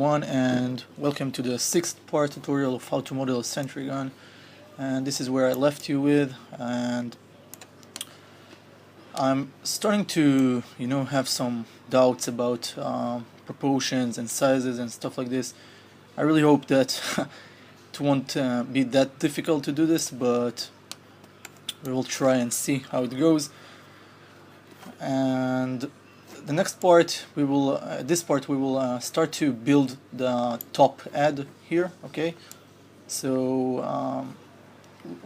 And welcome to the 6th part tutorial of how to model a SentryGun, and this is where I left you with, and I'm starting to have some doubts about proportions and sizes and stuff like this. I really hope that it won't be that difficult to do this, but we will try and see how it goes. And the next part we will start to build the top ad here. Okay, so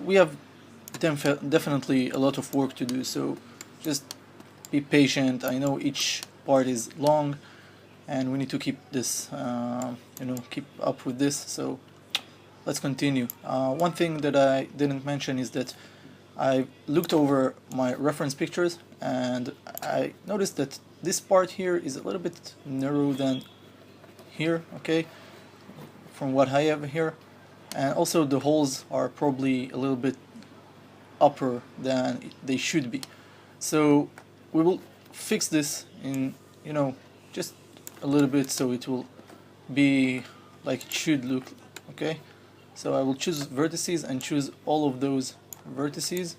we have definitely a lot of work to do, so just be patient. I know each part is long and we need to keep this keep up with this, so let's continue. One thing that I didn't mention is that I looked over my reference pictures and I noticed that this part here is a little bit narrower than here, okay, from what I have here, and also the holes are probably a little bit upper than they should be. So we will fix this in just a little bit, so it will be like it should look. Okay, so I will choose vertices and choose all of those vertices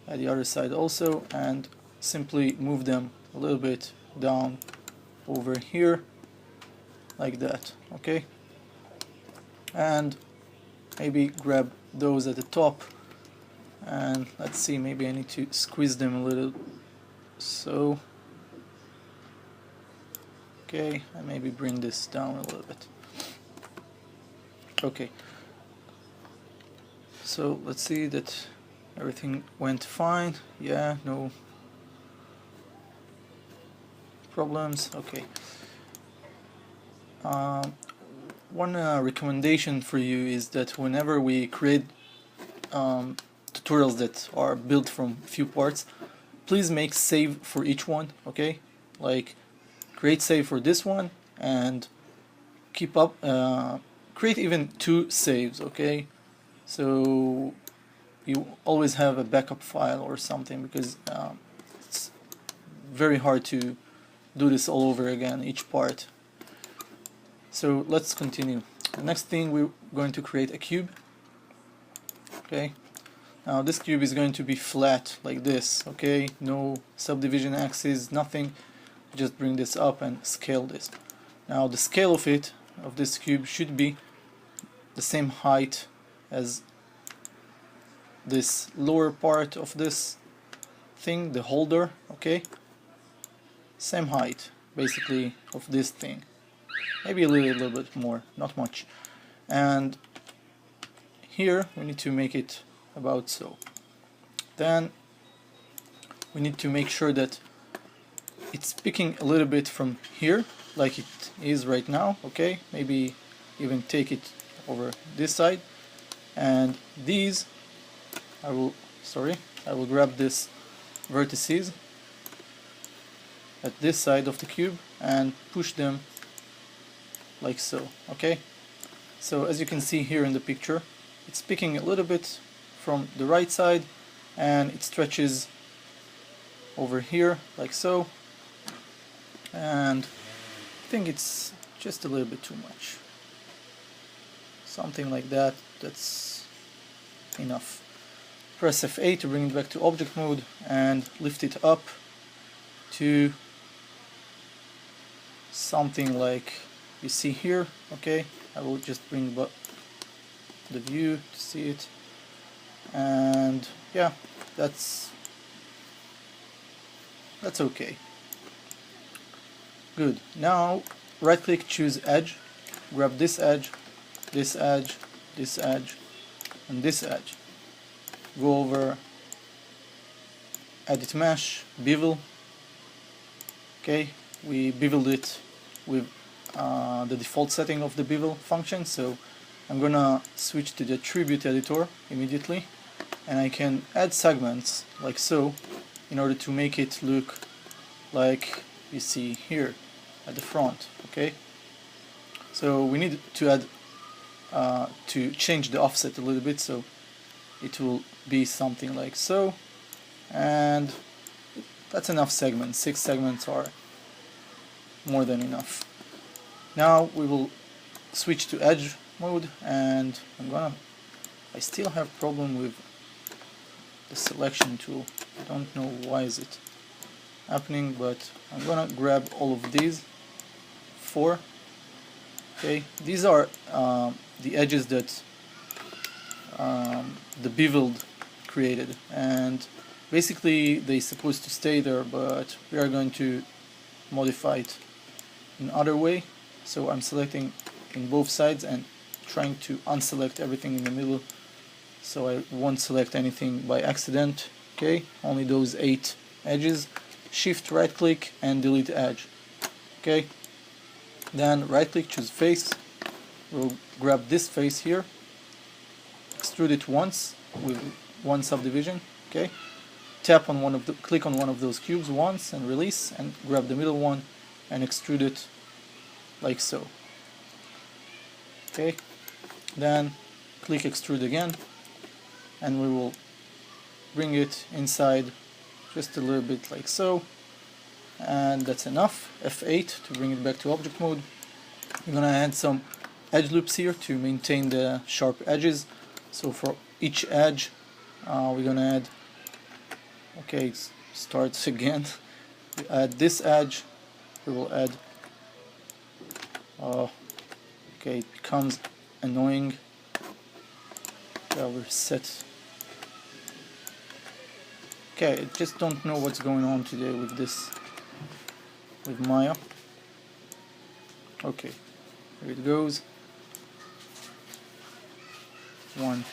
at the other side also, and simply move them a little bit down over here like that. Okay, and maybe grab those at the top, and let's see, maybe I need to squeeze them a little, so okay, and maybe bring this down a little bit. Okay, so let's see that everything went fine. Yeah, no problems. Okay. One recommendation for you is that whenever we create tutorials that are built from few parts, please make save for each one. Okay, like create save for this one and keep up, create even 2 saves. Okay, so you always have a backup file or something, because it's very hard to do this all over again, each part. So let's continue. The next thing, we're going to create a cube. Okay, now this cube is going to be flat like this. Okay, no subdivision axis, nothing. Just bring this up and scale this. Now the scale of this cube should be the same height as this lower part of this thing, the holder. Okay, same height basically of this thing, maybe a little bit more, not much. And here we need to make it about so. Then we need to make sure that it's picking a little bit from here like it is right now. Okay, maybe even take it over this side, and these I will grab this vertices at this side of the cube and push them like so. Okay, so as you can see here in the picture, it's picking a little bit from the right side and it stretches over here like so, and I think it's just a little bit too much, something like that. That's enough. Press F8 to bring it back to object mode and lift it up to something like you see here. Okay, I will just bring the view to see it, and yeah, that's okay. Good. Now right click, choose edge, grab this edge, this edge, this edge, and this edge. Go over edit mesh, bevel. Okay, we beveled it with the default setting of the bevel function, so I'm gonna switch to the attribute editor immediately, and I can add segments like so in order to make it look like you see here at the front. Okay, so we need to add to change the offset a little bit, so it will be something like so, and that's enough segments. 6 segments are more than enough. Now we will switch to edge mode, and I still have problem with the selection tool. I don't know why is it happening, but I'm gonna grab all of these 4. Okay, these are the edges that the beveled created, and basically they're supposed to stay there, but we are going to modify it in other way. So I'm selecting in both sides and trying to unselect everything in the middle, so I won't select anything by accident. Okay, only those 8 edges. Shift right click and delete edge. Okay, then right click, choose face. We'll grab this face here, extrude it once with one subdivision. Okay, tap on click on one of those cubes once and release, and grab the middle one and extrude it like so. Okay, then click extrude again, and we will bring it inside just a little bit like so, and that's enough. F8 to bring it back to object mode. I'm gonna add some edge loops here to maintain the sharp edges. So for each edge we're gonna add, okay, it starts again. We add this edge, we will add, okay, it becomes annoying. We're set. Okay, I just don't know what's going on today with this, with Maya. Okay, here it goes. One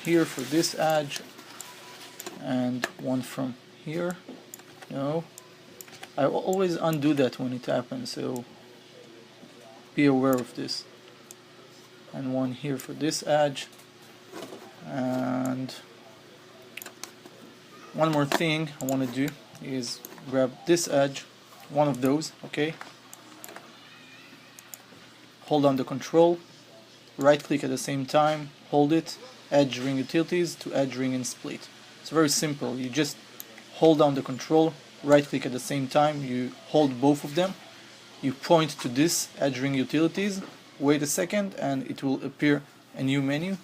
here for this edge, and one from here. No, I always undo that when it happens, so be aware of this. And one here for this edge, and one more thing I want to do is grab this edge, one of those, okay, hold down the control, right click at the same time, hold it, edge ring utilities to edge ring and split. It's very simple. You just hold down the control, right click at the same time, you hold both of them, you point to this edge ring utilities, wait a second, and it will appear a new menu,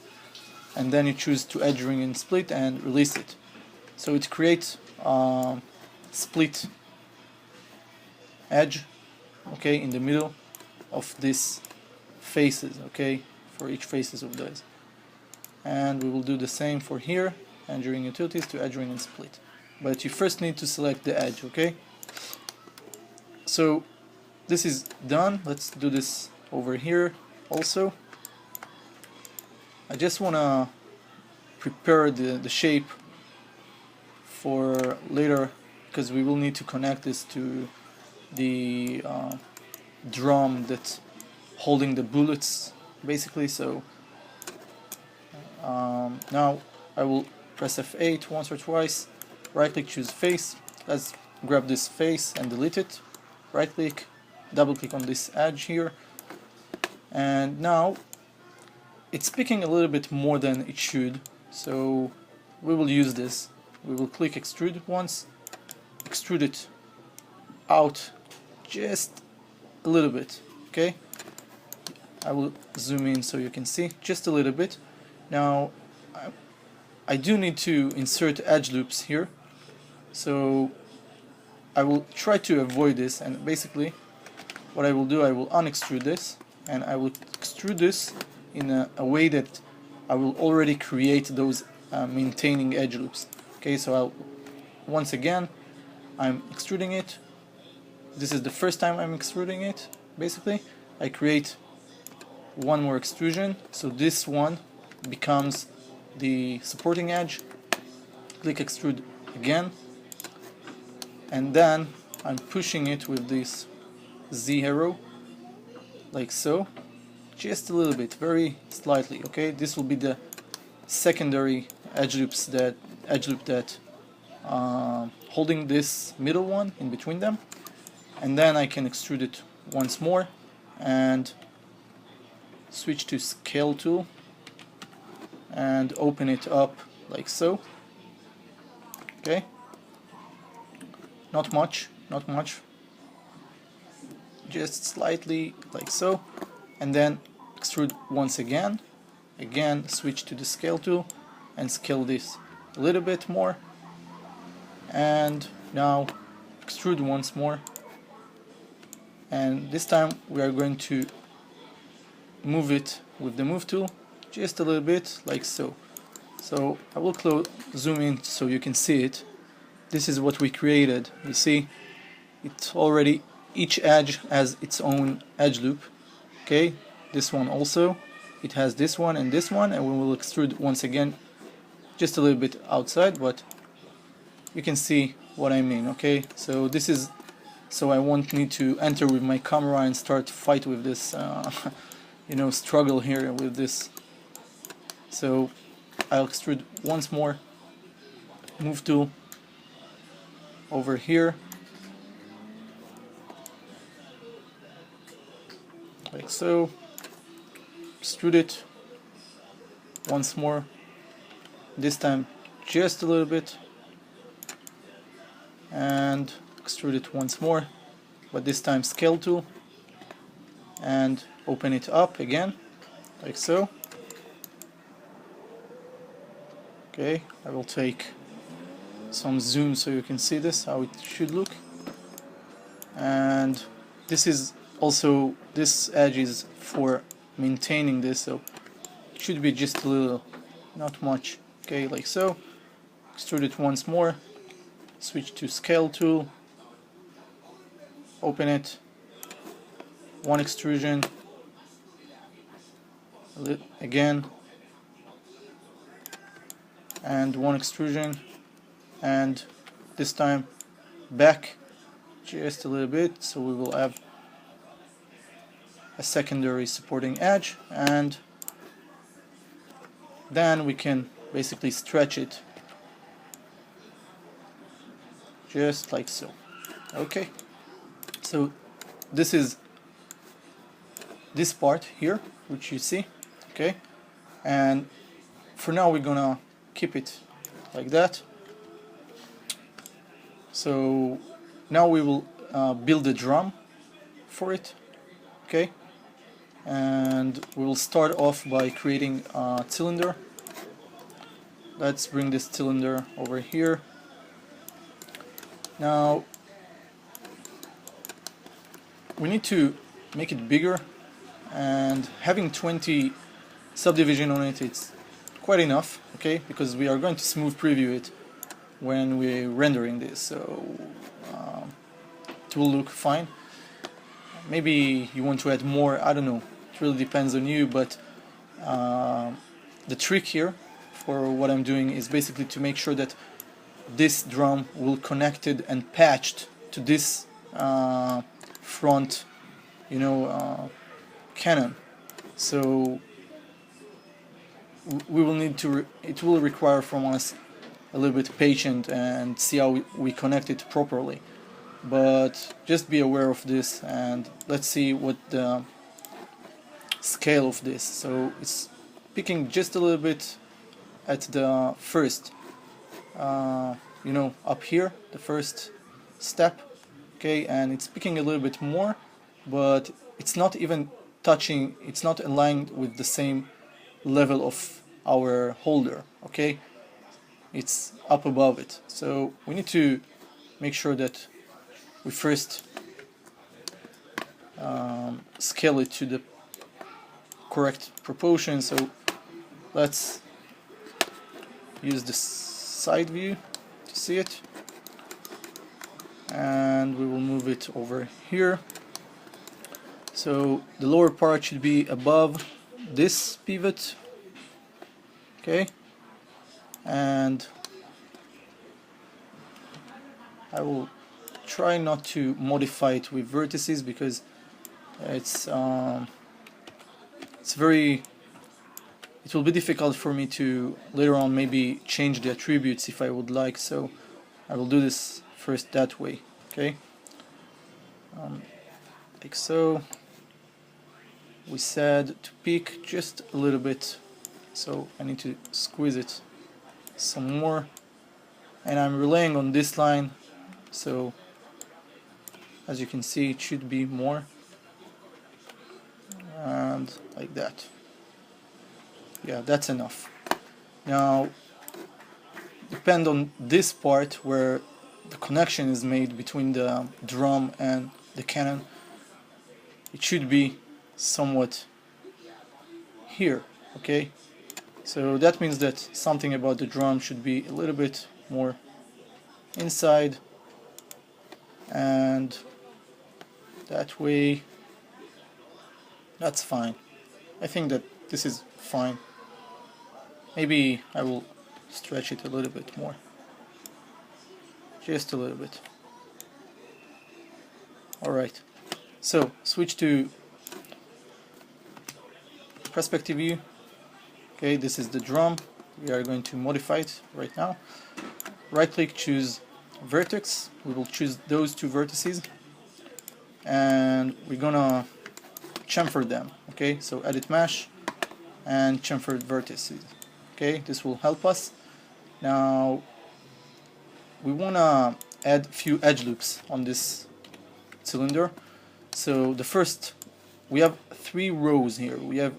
and then you choose to edge ring and split and release it. So it creates split edge, okay, in the middle of these faces, okay, for each faces of those. And we will do the same for here, edge ring utilities to edge ring and split. But you first need to select the edge, okay? So this is done. Let's do this over here also. I just want to prepare the shape for later, because we will need to connect this to the drum that's holding the bullets basically. So now I will press F8 once or twice, right click, choose face. Let's grab this face and delete it. Right click, double click on this edge here, and now it's picking a little bit more than it should, so we will use this. We will click extrude once, extrude it out just a little bit, okay? I will zoom in so you can see just a little bit. Now I do need to insert edge loops here, so I will try to avoid this, and basically what I will do, I will unextrude this and I will extrude this in a way that I will already create those maintaining edge loops. Okay, so once again I'm extruding it. This is the first time I'm extruding it. Basically I create one more extrusion, so this one becomes the supporting edge. Click extrude again, and then I'm pushing it with this Z arrow like so, just a little bit, very slightly. Okay, this will be the secondary edge loop that holding this middle one in between them, and then I can extrude it once more and switch to scale tool and open it up like so. Okay, not much, just slightly like so, and then extrude once again, switch to the scale tool and scale this a little bit more, and now extrude once more, and this time we are going to move it with the move tool just a little bit like so. So I will zoom in so you can see it. This is what we created. You see it's already, each edge has its own edge loop. Okay, this one also, it has this one, and we will extrude once again just a little bit outside, but you can see what I mean. Okay, so this is, so I won't need to enter with my camera and start fight with this you know, struggle here with this. So I'll extrude once more, move tool over here like so, extrude it once more, this time just a little bit, and extrude it once more, but this time scale tool, and open it up again like so. Okay, I will take some zoom so you can see this, how it should look. And this is also, this edge is for maintaining this, so it should be just a little, not much. Okay, like so. Extrude it once more, switch to scale tool, open it, one extrusion, again, and one extrusion, and this time back just a little bit, so we will have a secondary supporting edge, and then we can basically stretch it just like so. Okay, so this is this part here which you see. Okay, and for now we're gonna keep it like that. So now we will build a drum for it. Okay, and we will start off by creating a cylinder. Let's bring this cylinder over here. Now we need to make it bigger, and having 20 subdivision on it, it's quite enough, okay, because we are going to smooth preview it when we're rendering this, so it will look fine. Maybe you want to add more, I don't know, it really depends on you, but the trick here for what I'm doing is basically to make sure that this drum will connected and patched to this front, you know, cannon. So we will need to, it will require from us a little bit patient and see how we connect it properly. But just be aware of this, and let's see what the scale of this. So it's picking just a little bit at the first, you know, up here, the first step, okay, and it's picking a little bit more, but it's not even touching, it's not aligned with the same level of our holder, okay, it's up above it. So we need to make sure that we first scale it to the correct proportion. So let's use the side view to see it, and we will move it over here. So the lower part should be above this pivot, okay, and I will try not to modify it with vertices because it's very, it will be difficult for me to later on maybe change the attributes if I would like, so I will do this first that way, okay, like so. We said to peak just a little bit, so I need to squeeze it some more, and I'm relying on this line, so as you can see it should be more, around like that. Yeah, that's enough. Now, depend on this part where the connection is made between the drum and the cannon. It should be somewhat here, okay? So that means that something about the drum should be a little bit more inside, and that way that's fine. I think that this is fine. Maybe I will stretch it a little bit more, just a little bit. Alright, so switch to perspective view. Okay, this is the drum. We are going to modify it right now. Right click, choose vertex. We will choose those two vertices and we're gonna chamfer them. Okay, so edit mesh and chamfer vertices. Okay, this will help us. Now we wanna add a few edge loops on this cylinder. So the first, we have 3 rows here. We have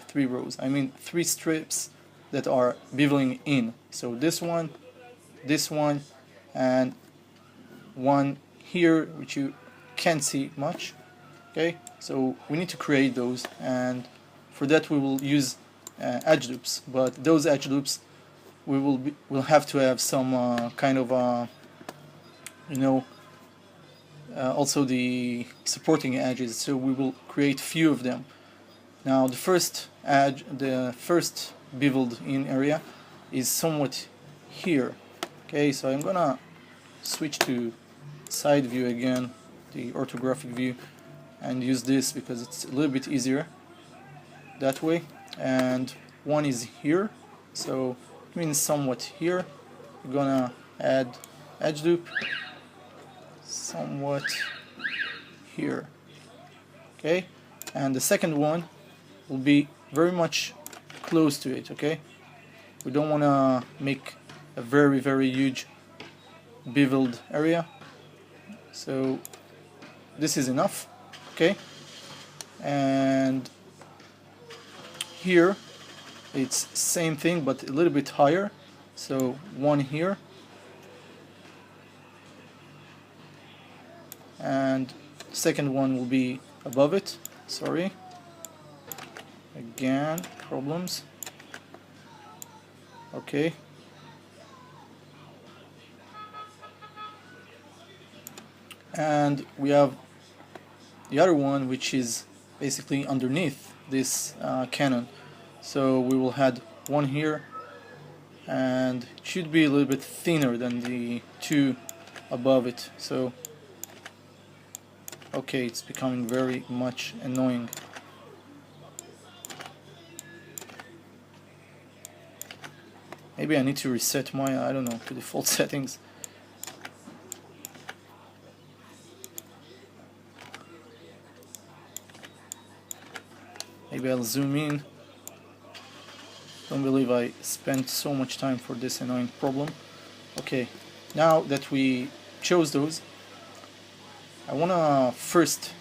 3 rows. I mean 3 strips that are beveling in. So this one, and one here, which you can't see much. Okay, so we need to create those, and for that we will use edge loops. But those edge loops, we'll have to have some kind of also the supporting edges. So we will create few of them. Now the first edge, the first beveled in area is somewhat here. Okay, so I'm gonna switch to side view again, the orthographic view, and use this because it's a little bit easier that way. And one is here, so it means somewhat here. We're gonna add edge loop somewhat here. Okay, and the second one will be very much close to it. Okay, we don't want to make a very huge beveled area, so this is enough. Okay, and here it's same thing but a little bit higher, so one here and second one will be above it. Sorry, again problems. Okay, and we have the other one which is basically underneath this cannon, so we will add one here, and it should be a little bit thinner than the two above it. So okay, it's becoming very much annoying. Maybe I need to reset my, I don't know, to default settings. Maybe I'll zoom in. Don't believe I spent so much time for this annoying problem. Okay, now that we chose those, I wanna first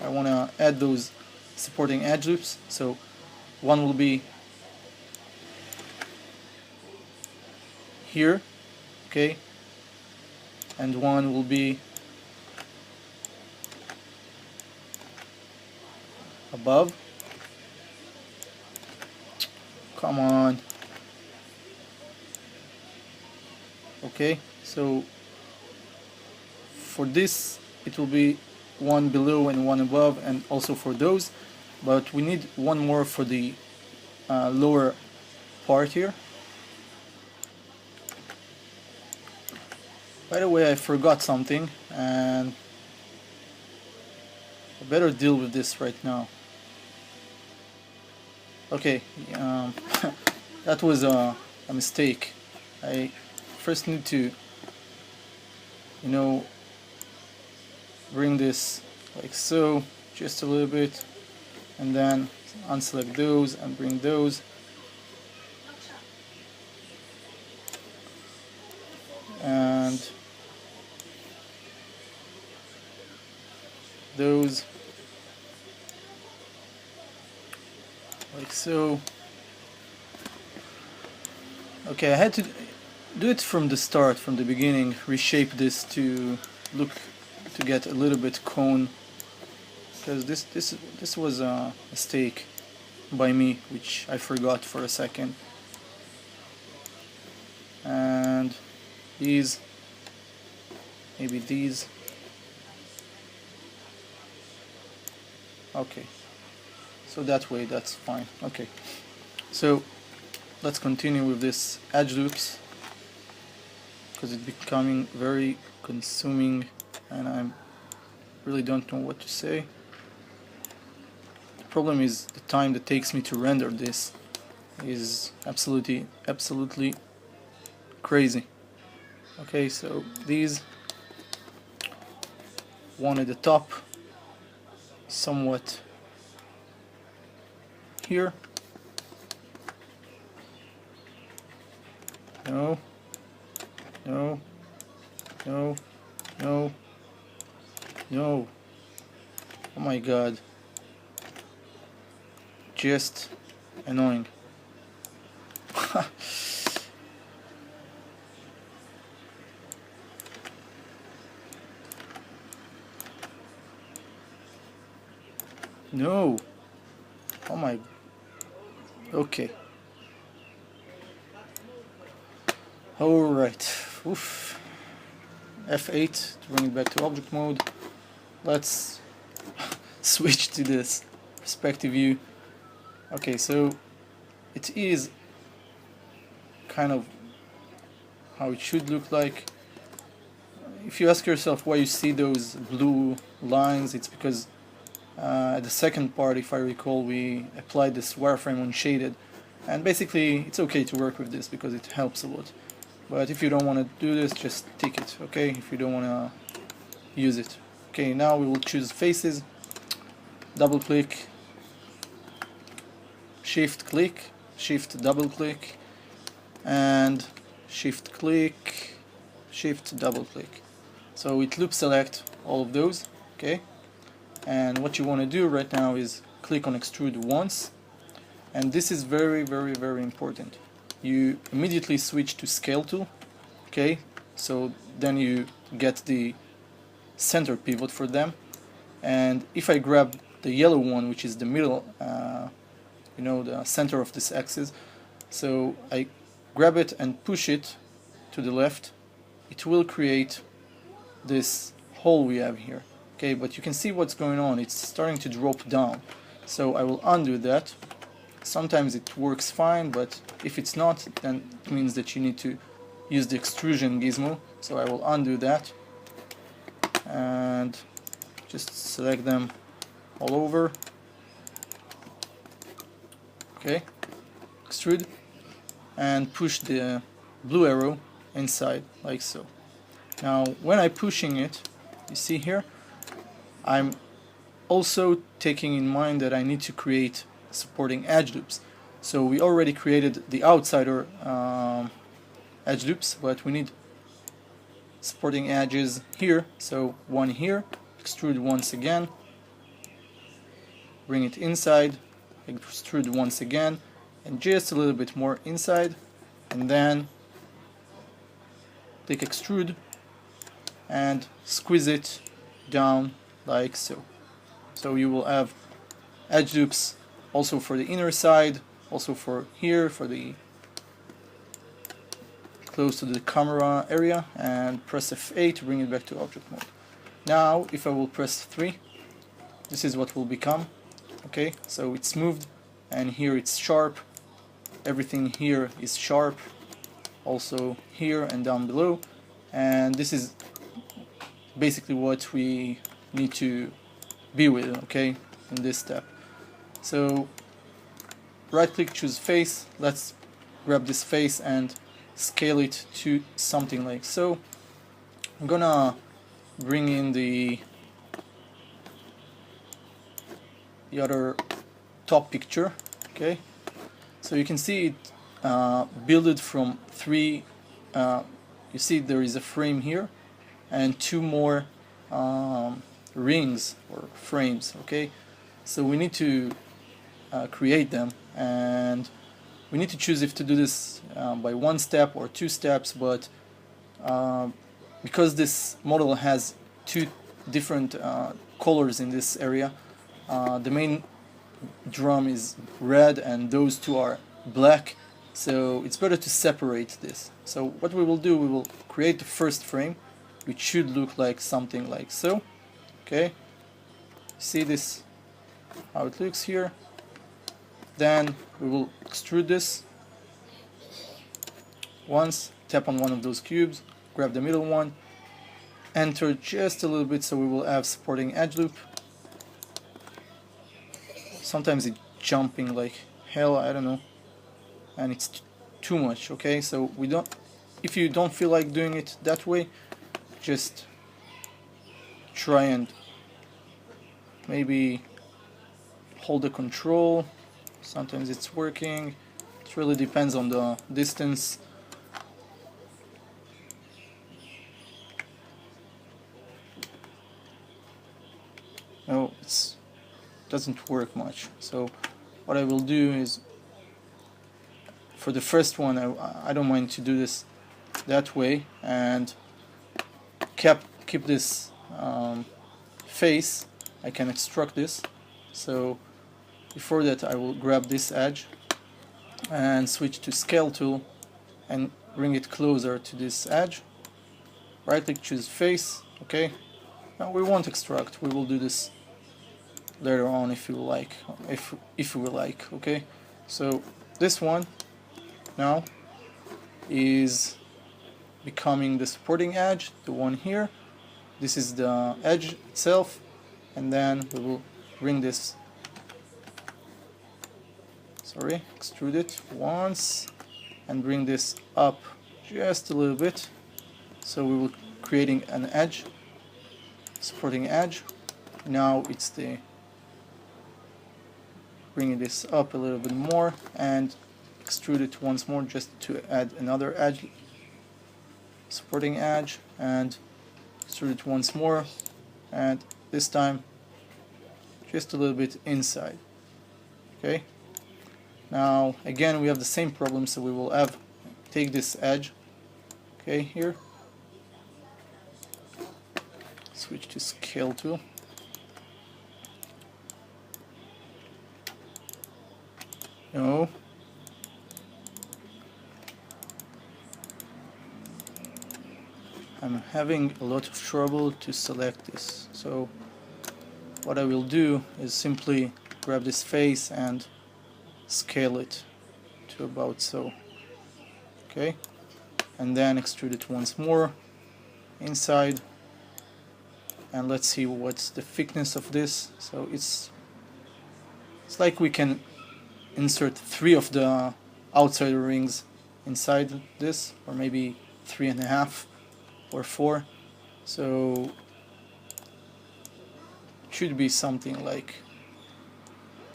I wanna add those supporting edge loops. So one will be here, okay, and one will be above. Come on. Okay, so for this it will be one below and one above, and also for those, but we need one more for the lower part here. By the way, I forgot something, and I better deal with this right now. Okay, that was a mistake. I first need to, bring this like so, just a little bit, and then unselect those and bring those, and those, like so. Okay, I had to do it from the start, from the beginning, reshape this to look, to get a little bit cone, because this was a mistake by me, which I forgot for a second. And these, maybe these. Okay, so that way that's fine. Okay, so let's continue with this edge loops, because it's becoming very consuming and I really don't know what to say. The problem is the time that takes me to render this is absolutely crazy. Okay, so these, one at the top, somewhat here. No, no, no, no, no. Oh my god. Just annoying. No. Oh my. Okay. Alright. Oof. F8 to bring it back to object mode. Let's switch to this perspective view. Okay, so it is kind of how it should look like. If you ask yourself why you see those blue lines, it's because at the second part, if I recall, we applied this wireframe on shaded, and basically it's okay to work with this because it helps a lot. But if you don't want to do this, just tick it, okay? If you don't want to use it. Okay, now we will choose faces, double click, shift click, shift double click, and shift click, shift double click. So it loop select all of those, okay? And what you want to do right now is click on extrude once, and this is very important. You immediately switch to scale tool, okay? So then you get the center pivot for them, and if I grab the yellow one, which is the middle, you know, the center of this axis, so I grab it and push it to the left, it will create this hole we have here. Okay, but you can see what's going on, it's starting to drop down. So I will undo that. Sometimes it works fine, but if it's not, then it means that you need to use the extrusion gizmo. So I will undo that and just select them all over. Okay, extrude, and push the blue arrow inside like so. Now when I'm pushing it, you see here, I'm also taking in mind that I need to create supporting edge loops. So we already created the outsider edge loops, but we need supporting edges here. So one here, extrude once again, bring it inside, extrude once again, and just a little bit more inside, and then click extrude and squeeze it down like so. So you will have edge loops also for the inner side, also for here, for the close to the camera area, and press F8 to bring it back to object mode. Now if I will press 3, this is what will become. Okay, so it's moved, and here it's sharp, everything here is sharp, also here and down below, and this is basically what we need to be with, okay, in this step. So right click, choose face, let's grab this face and scale it to something like so. I'm gonna bring in the other top picture, okay, so you can see it builded from 3, you see there is a frame here and 2 more rings or frames, okay, so we need to create them, and we need to choose if to do this by one step or two steps, but because this model has two different colors in this area, the main drum is red and those two are black, so it's better to separate this. So what we will do, we will create the first frame, which should look like something like so. Okay, see this, how it looks here. Then we will extrude this once, tap on one of those cubes, grab the middle one, enter just a little bit so we will have supporting edge loop. Sometimes it's jumping like hell, I don't know, and it's too much. Okay, so we don't, if you don't feel like doing it that way, just try and maybe hold the control. Sometimes it's working, it really depends on the distance. No, it doesn't work much. So what I will do is, for the first one, I don't mind to do this that way and keep this face. I can extrude this. So before that, I will grab this edge and switch to scale tool and bring it closer to this edge. Right click, choose face. Okay, now we won't extrude, we will do this later on if you like, if we like. Okay, so this one now is becoming the supporting edge, the one here. This is the edge itself, and then we will bring this, extrude it once and bring this up just a little bit, so we will creating an edge, supporting edge. Now it's the bringing this up a little bit more and extrude it once more just to add another edge, supporting edge, and extrude it once more, and this time just a little bit inside. Okay, now again we have the same problem, so we will have take this edge, okay, here, switch to scale tool, no, I'm having a lot of trouble to select this, so what I will do is simply grab this face and scale it to about so. Okay, and then extrude it once more inside, and let's see what's the thickness of this. So it's like we can insert 3 of the outsider rings inside this, or maybe 3.5 or 4, so it should be something like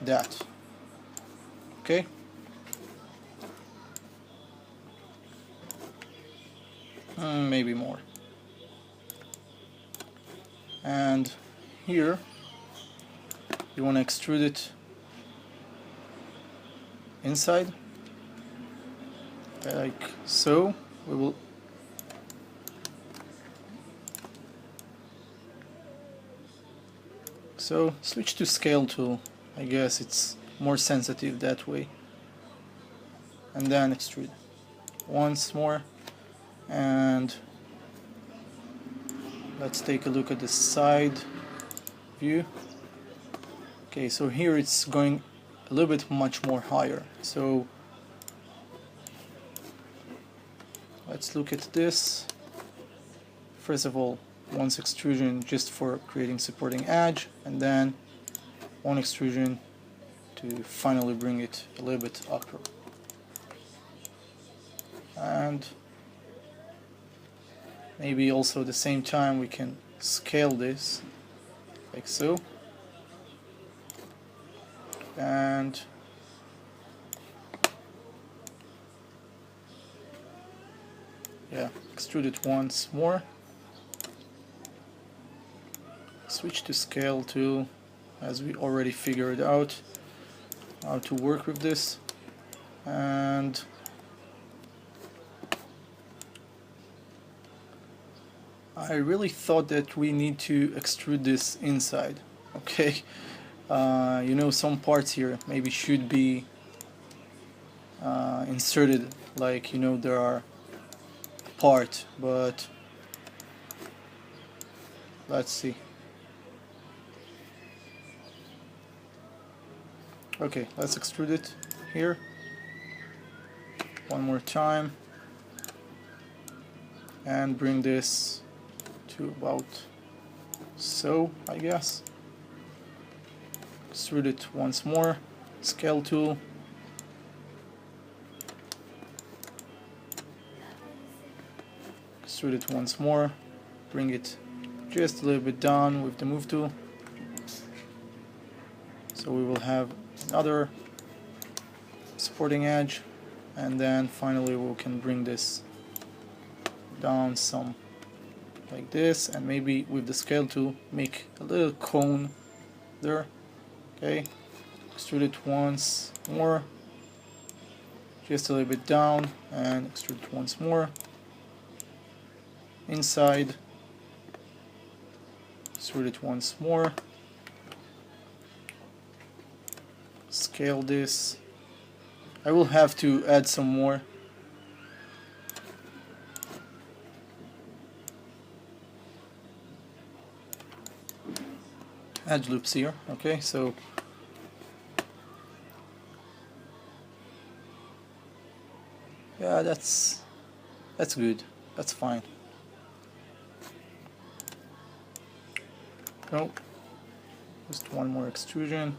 that. Okay, maybe more. And here you want to extrude it inside like so. We will switch to scale tool, I guess it's more sensitive that way, and then extrude once more, and let's take a look at the side view. Okay, so here it's going a little bit much more higher, so let's look at this. First of all, once extrusion just for creating supporting edge, and then one extrusion to finally bring it a little bit upper. And maybe also at the same time we can scale this like so, and yeah, extrude it once more, switch to scale tool as we already figured out, how to work with this, and I really thought that we need to extrude this inside. Okay, you know, some parts here maybe should be inserted, like, you know, there are part, but let's see. Okay, let's extrude it here one more time and bring this to about so, I guess. Extrude it once more, scale tool, extrude it once more, bring it just a little bit down with the move tool, so we will have another supporting edge, and then finally we can bring this down some like this, and maybe with the scale tool make a little cone there. Okay, extrude it once more, just a little bit down, and extrude it once more inside, extrude it once more, scale this. I will have to add some more. Edge loops here. Okay, so yeah, that's good. That's fine. No, just one more extrusion,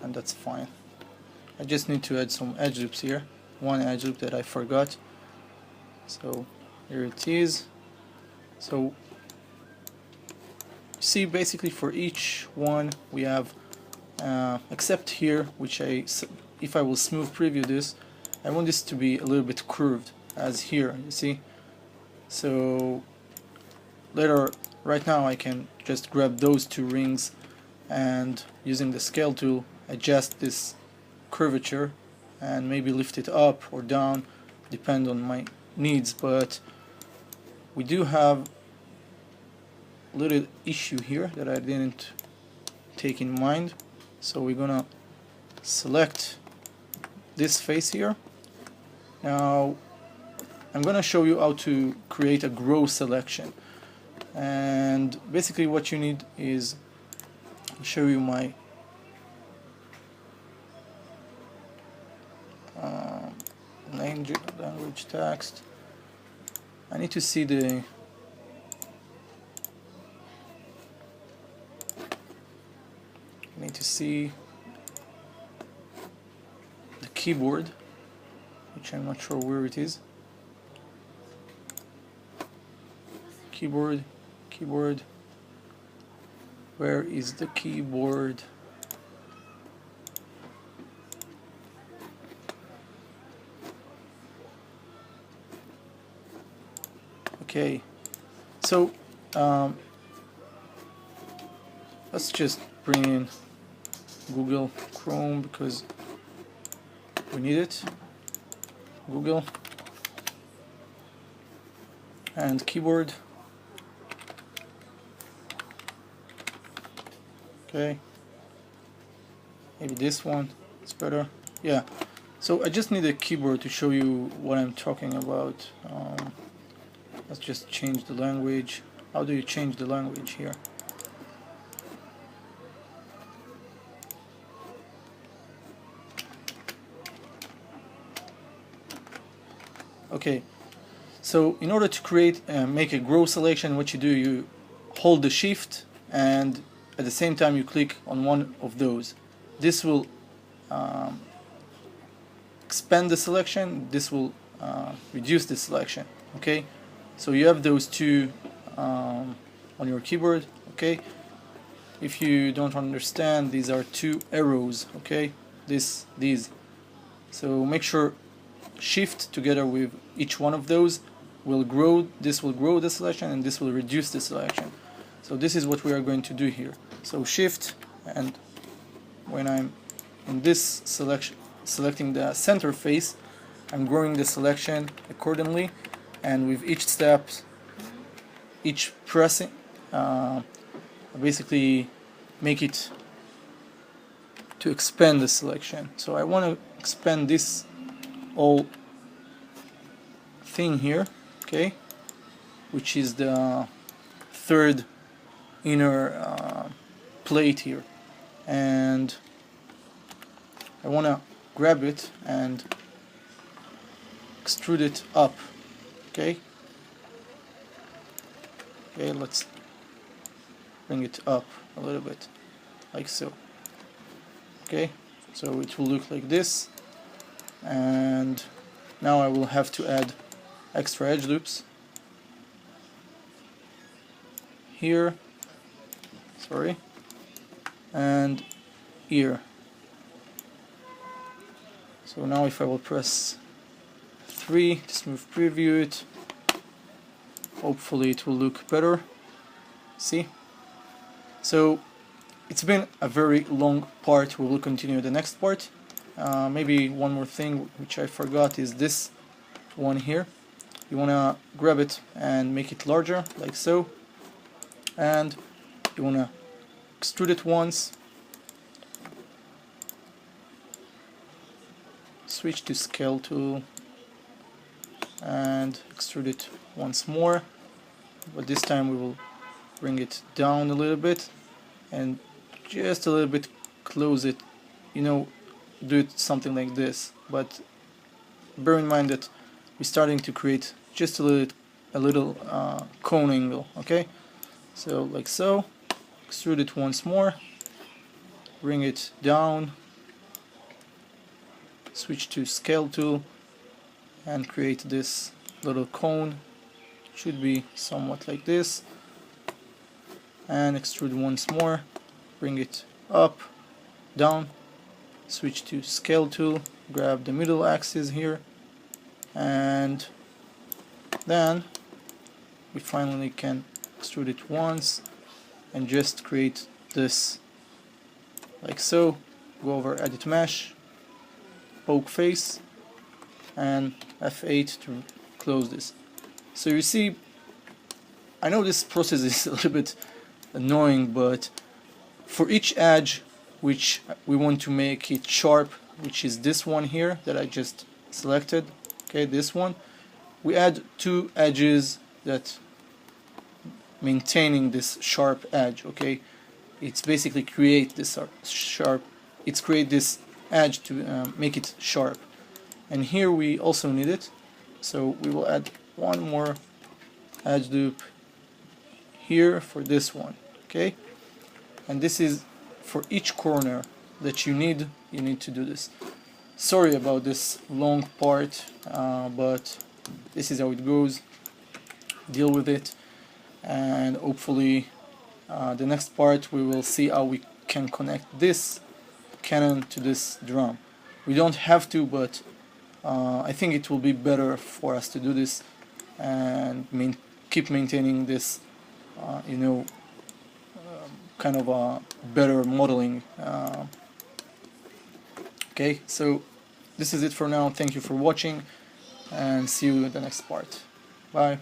and that's fine. I just need to add some edge loops here. One edge loop that I forgot. So here it is. So see, basically for each one we have, except here, which if I will smooth preview this, I want this to be a little bit curved, as here, you see. So right now I can just grab those two rings and using the scale tool adjust this curvature and maybe lift it up or down, depend on my needs. But we do have a little issue here that I didn't take in mind, so we're gonna select this face here. Now I'm gonna show you how to create a grow selection, and basically what you need is, I'll show you my language text. I need to see the keyboard, which I'm not sure where it is. Keyboard, where is the keyboard? Okay, so let's just bring in Google Chrome because we need it. Google and keyboard. Okay, maybe this one is better. Yeah, so I just need a keyboard to show you what I'm talking about. Let's just change the language. How do you change the language here? Okay, so in order to create make a grow selection, what you do, you hold the shift and at the same time you click on one of those. This will expand the selection, this will reduce the selection. Okay, so you have those two on your keyboard. Okay, if you don't understand, these are two arrows. Okay, these, so make sure shift together with each one of those will grow, this will grow the selection and this will reduce the selection. So this is what we are going to do here. So shift, and when I'm in this selection, selecting the center face, I'm growing the selection accordingly, and with each step, each pressing, basically make it to expand the selection. So I want to expand this whole thing here, okay, which is the third inner plate here, and I want to grab it and extrude it up, okay. Okay, let's bring it up a little bit, like so. Okay, so it will look like this, and now I will have to add extra edge loops here, sorry, and here. So now if I will press 3 to smooth preview it, hopefully it will look better. See? So it's been a very long part. We will continue the next part. Maybe one more thing which I forgot is this one here. You want to grab it and make it larger, like so, and you want to extrude it once, switch to scale tool, and extrude it once more, but this time we will bring it down a little bit and just a little bit close it, you know, do it something like this, but bear in mind that we're starting to create just a little cone angle, okay? So like so, extrude it once more, bring it down, switch to scale tool, and create this little cone. Should be somewhat like this, and extrude once more, bring it up, down, switch to scale tool, grab the middle axis here, and then we finally can extrude it once and just create this like so. Go over edit mesh, poke face, and F8 to close this. So you see, I know this process is a little bit annoying, but for each edge which we want to make it sharp, which is this one here that I just selected, okay, this one, we add 2 edges that maintaining this sharp edge, okay. It's basically create this sharp, it's create this edge to make it sharp, and here we also need it, so we will add one more edge loop here for this one, okay, and this is for each corner that you need to do this. Sorry about this long part, but this is how it goes. Deal with it, and hopefully the next part we will see how we can connect this cannon to this drum. We don't have to, but I think it will be better for us to do this and keep maintaining this, you know, kind of a better modeling. Okay, so this is it for now. Thank you for watching, and see you in the next part. Bye.